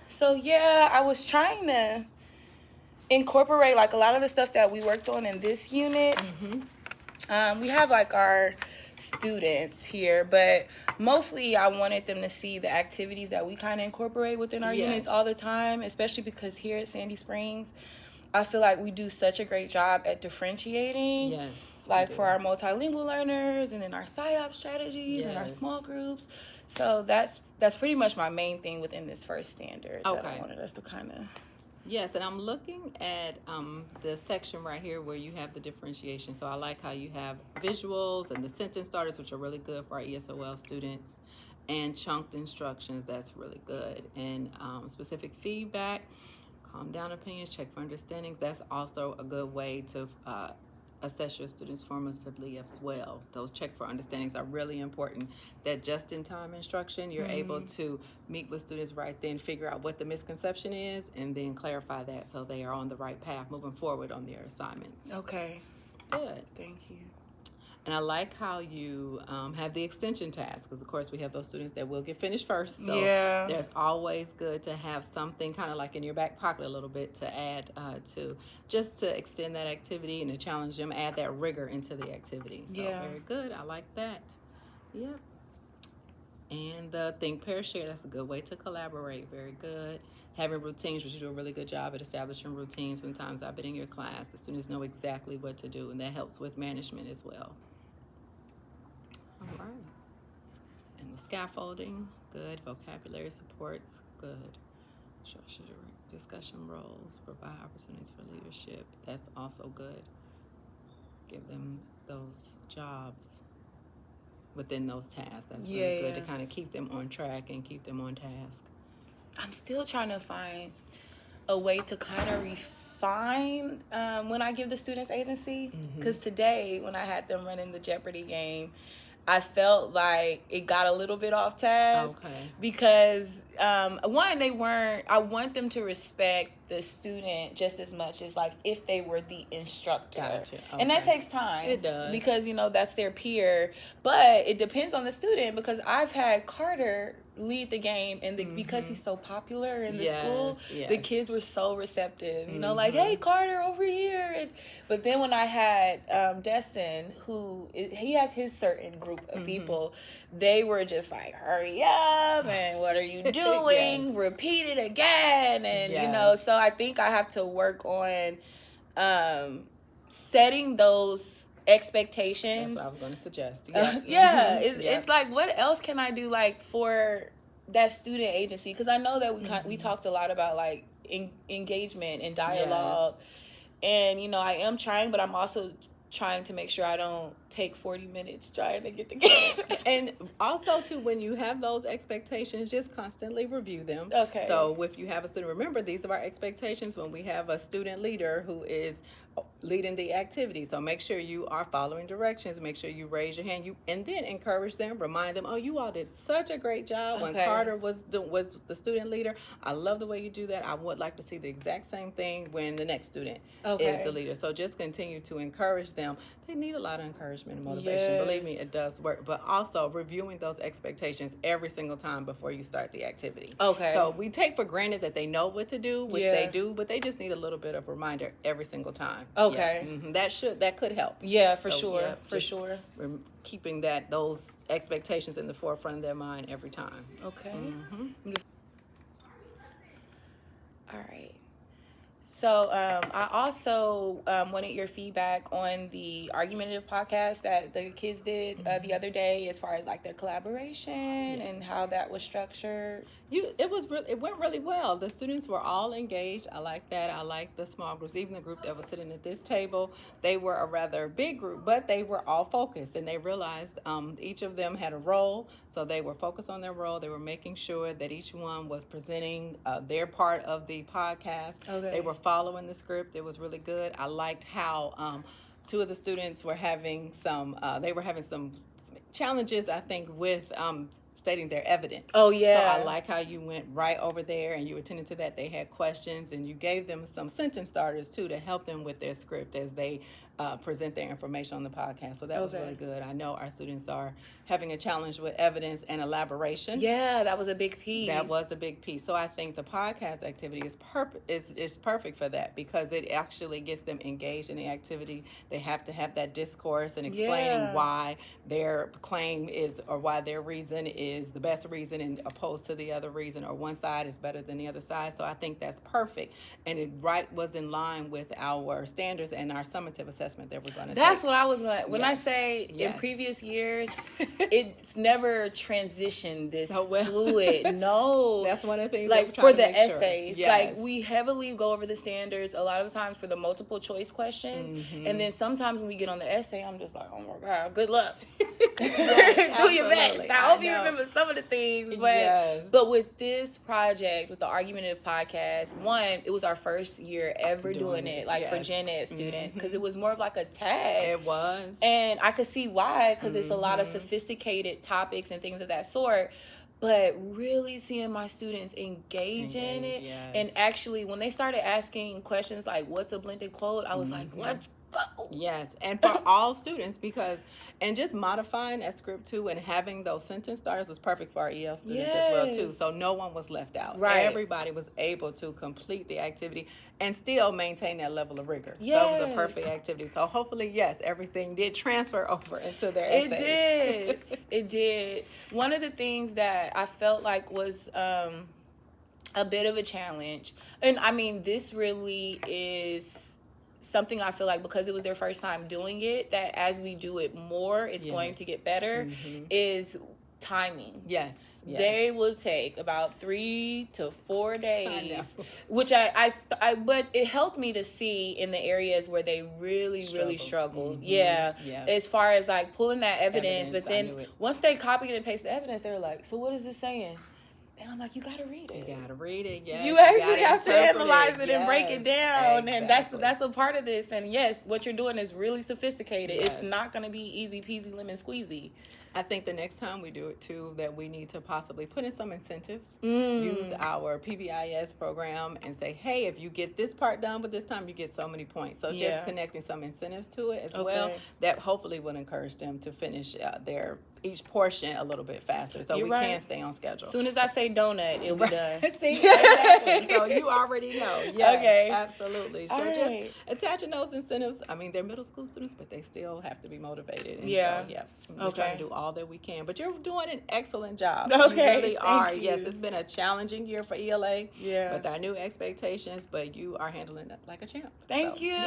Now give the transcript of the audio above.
So yeah, I was trying to incorporate like a lot of the stuff that we worked on in this unit. We have like our students here, but mostly I wanted them to see the activities that we kind of incorporate within our units all the time, especially because here at Sandy Springs, I feel like we do such a great job at differentiating. Like for our multilingual learners and then our PSYOP strategies and our small groups. So that's pretty much my main thing within this first standard that I wanted us to kind of... Yes, and I'm looking at the section right here where you have the differentiation. So I like how you have visuals and the sentence starters, which are really good for our ESOL students, and chunked instructions. That's really good. And specific feedback, calm down opinions, check for understandings. That's also a good way to assess your students formatively as well. Those check for understandings are really important. That just-in-time instruction, you're able to meet with students right then, figure out what the misconception is, and then clarify that so they are on the right path moving forward on their assignments. Okay. Good. Thank you. And I like how you have the extension task, because of course we have those students that will get finished first. So there's always good to have something kind of like in your back pocket a little bit to add to extend that activity and to challenge them, add that rigor into the activity. So very good. I like that. Yep. And the think, pair, share, that's a good way to collaborate. Very good. Having routines, which you do a really good job at establishing routines. When times I've been in your class, the students know exactly what to do, and that helps with management as well. All right. And the scaffolding, good. Vocabulary supports, good. Structured discussion roles, provide opportunities for leadership. That's also good. Give them those jobs within those tasks. That's really good to kind of keep them on track and keep them on task. I'm still trying to find a way to kind of refine when I give the students agency. Because today, when I had them running the Jeopardy game, I felt like it got a little bit off task. Because one, I want them to respect the student just as much as like if they were the instructor. And that takes time. It does. Because, that's their peer. But it depends on the student, because I've had Carter lead the game, and because he's so popular in the school, the kids were so receptive, like, hey, Carter, over here. But then when I had Destin, he has his certain group of people, they were just like, hurry up, and what are you doing? Repeat it again. And, so I think I have to work on setting those expectations. That's what I was going to suggest. It's like, what else can I do like for that student agency? Because I know that we talked a lot about like engagement and dialogue, and I am trying, but I'm also trying to make sure I don't take 40 minutes trying to get the game. And also too, when you have those expectations, just constantly review them. So if you have a student, remember, these are our expectations when we have a student leader who is leading the activity. So make sure you are following directions. Make sure you raise your hand. And then encourage them, remind them, oh, you all did such a great job when Carter was the student leader. I love the way you do that. I would like to see the exact same thing when the next student is the leader. So just continue to encourage them. They need a lot of encouragement and motivation. Believe me, it does work. But also reviewing those expectations every single time before you start the activity. So we take for granted that they know what to do, which they do, but they just need a little bit of reminder every single time. That could help. For sure. Keeping those expectations in the forefront of their mind every time. All right. So I also wanted your feedback on the argumentative podcast that the kids did the other day, as far as like their collaboration and how that was structured. It went really well. The students were all engaged. I like that. I like the small groups. Even the group that was sitting at this table, they were a rather big group, but they were all focused, and they realized each of them had a role. So they were focused on their role. They were making sure that each one was presenting their part of the podcast. They were following the script. It was really good. I liked how two of the students were having some challenges, I think, with stating their evidence. Oh, yeah. So I like how you went right over there and you attended to that. They had questions and you gave them some sentence starters too to help them with their script as they present their information on the podcast. So that was really good. I know our students are having a challenge with evidence and elaboration. Yeah, that was a big piece. That was a big piece. So I think the podcast activity is perfect for that because it actually gets them engaged in the activity. They have to have that discourse and explaining why their claim is or why their reason is the best reason and opposed to the other reason, or one side is better than the other side. So I think that's perfect. And it was in line with our standards and our summative assessment that we're going to take. That's what I was going to, when I say in previous years, it's never transitioned this fluid. No. That's one of the things like for the essays. Sure. Like we heavily go over the standards a lot of times for the multiple choice questions. And then sometimes when we get on the essay, I'm just like, oh my God, good luck. Do your best. I hope you remember some of the things. But with this project, with the Argumentative Podcast, one, it was our first year ever doing it, like for Gen Ed students, because it was more of like a tag. It was. And I could see why, because it's a lot of sophisticated topics and things of that sort. But really seeing my students engage in it, and actually when they started asking questions like, what's a blended quote? I was like, let's go. Yes, and for all students, and just modifying that script too and having those sentence starters was perfect for our EL students as well too. So no one was left out. Right. Everybody was able to complete the activity and still maintain that level of rigor. Yes. So it was a perfect activity. So hopefully, everything did transfer over into their essays. It did. One of the things that I felt like was a bit of a challenge, and I mean, this really is something I feel like because it was their first time doing it, that as we do it more, it's going to get better, is timing. Yes. They will take about 3 to 4 days, which but it helped me to see in the areas where they really struggled. As far as like pulling that evidence, but then once they copied and pasted the evidence, they were like, so what is this saying? And I'm like, you gotta read it. You gotta read it. Yes. You actually have to analyze it and break it down, and that's a part of this. And yes, what you're doing is really sophisticated. It's not gonna be easy peasy lemon squeezy. I think the next time we do it too, that we need to possibly put in some incentives. Use our PBIS program and say, hey, if you get this part done with this time, you get so many points. So just connecting some incentives to it as well, that hopefully will encourage them to finish each portion a little bit faster, so we can stay on schedule. As soon as I say donut, it'll be done. See, exactly. So you already know. Yes, absolutely. So just attaching those incentives. I mean, they're middle school students, but they still have to be motivated. And we're trying to do all that we can. But you're doing an excellent job. Okay, you really are. You. Yes, it's been a challenging year for ELA. With our new expectations, but you are handling it like a champ. Thank you.